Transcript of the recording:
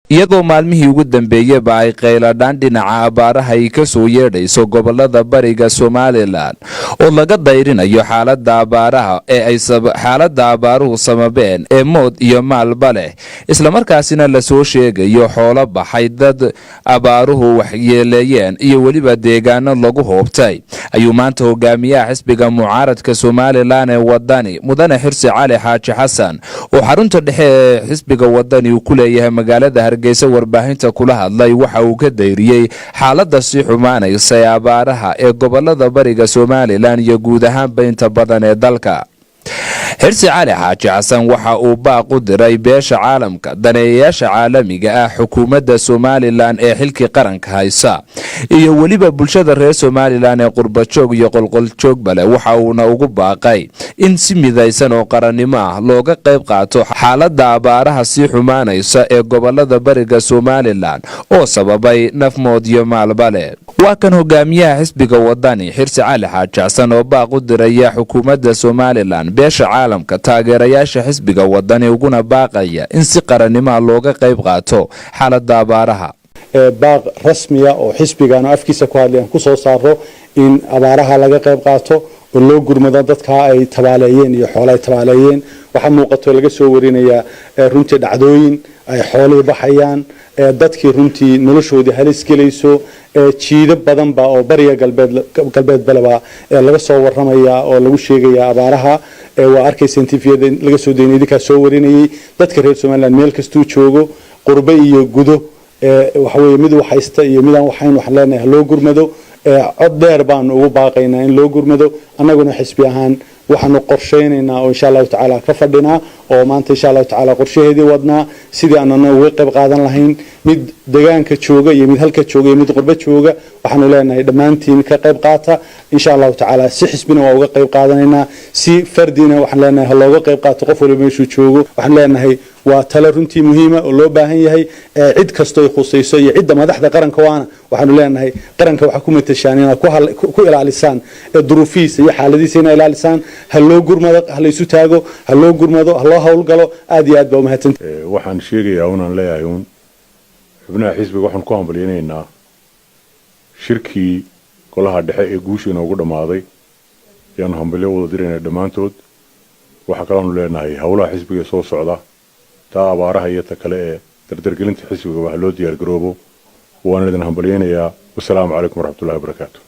iyagoo maalmihii ugu dambeeyayba ay qayladhaan dhinaca abaaraha ay ka soo yeedhayso gobolada bariga Somaliland oo laga dayrinayo xaaladda abaaraha ee ay xaaladda abaaruhu sababeen ee mood iyo maalba leh isla markaasina la soo sheegayo xoolo baxay dad abaaruhu waxyeeleeyeen iyo waliba deegaano lagu hoobtay ayuu maanta hogaamiyaha xisbiga mucaaradka Somaliland ee wadani mudane Xirsi Cali Xaaji Xasan oo xarunta dhexe ee xisbiga wadani uu ku leeyahay magaalada Hargeysa warbaahinta kula hadlay waxa uu ka dayriyay xaaladda si xumaanaysa ee abaaraha ee gobolada bariga Somaliland iyo guud ahaan inta badan ee dalka. Xirsi Cali Xaaji Xasan waxa uu baaq u diray beesha caalamka daneeyayaasha caalamiga ah xukuumadda Somaliland ee xilki qaranka haysa iyo waliba bulshada reer Somaliland ee qurbajoog iyo qolqoljoog bale waxa uuna ugu baaqay in si midaysan oo qarannimo ah looga qayb qaato xaaladda abaaraha si xumaanaysa ee gobolada bariga Somaliland oo sababay nafmood iyo maalba leh. waa kan hogaamiyaha xisbiga wadani Xirsi Cali Xaaji Xasan oo baaq u diray xukuumadda Somaliland beesha caalamka taageerayaasha xisbiga wadani uguna baaqaya in si qarannimo looga qayb qaato xaaladda abaaraha. baaq rasmi ah oo xisbigan afkiisa ku hadlayaan ku soo saaro in abaaraha laga qayb qaato oo loo gurmado dadka ay tabaaleeyeen iyo xoolo ay tabaaleeyeen waxa muuqato laga soo warinaya runtii dhacdooyin ay xoolo baxayaan dadkii runtii noloshoodii halis gelayso jiido badan ba oo bariga galbeed balaba laga soo waramaya oo lagu sheegaya abaaraha waa arkaysan TVda laga soo deynay ka soo warinayay dadka reer Somaliland meel kastuu joogo qurba iyo gudo waxa weeye mid waxaysta iyo midaan waxaan wax leenahay loo gurmado cod dheer baan ugu baaqaynaa in loo gurmado annaguna xisbi ahaan waxaanu qorsheynaynaa oo insha Allah taala ka fadhinaa oo maanta insha Allah taala qorshaheedii wadnaa sidii aanana uga qayb qaadan lahayn mid deegaanka jooga iyo mid halka jooga iyo mid qurba jooga waxaanu leenahay dhamaantiin ka qayb qaata insha Allah taala si xisbina waa uga qayb qaadanaynaa si fardina waxaan leenahay looga qayb qaato qof walba meeshuu joogo waxaan leenahay waa talo runtii muhiim ah oo loo baahan yahay cid kasto ay khusayso iyo cid madaxda qaranka waana waxaanu leenahay qaranka waxa ku matashaan in ku ilaalisaan duruufiisa iyo xaaladiisa in ilaalisaan haloo gurmado halaysu taago haloo gurmado haloo hawl galo aad iyo aad baa mahadsan waxaan sheegayaa inaan leeyahay xubnaha xisbiga waxaan ku hambalyeynaa shirkii golaha dhexe ee guushiina ugu dhamaaday yaan hambalyo wada dirayna dhamaantood waxa kale aanu leenahay hawlaha xisbiga soo socda taa abaaraha iyo ta kale ee dardargelinta xisbiga waxa loo diyaar garoobo waana idin hambalyeynayaa. Wassalaamu calaykum waraxmatullaahi wabarakaatuh.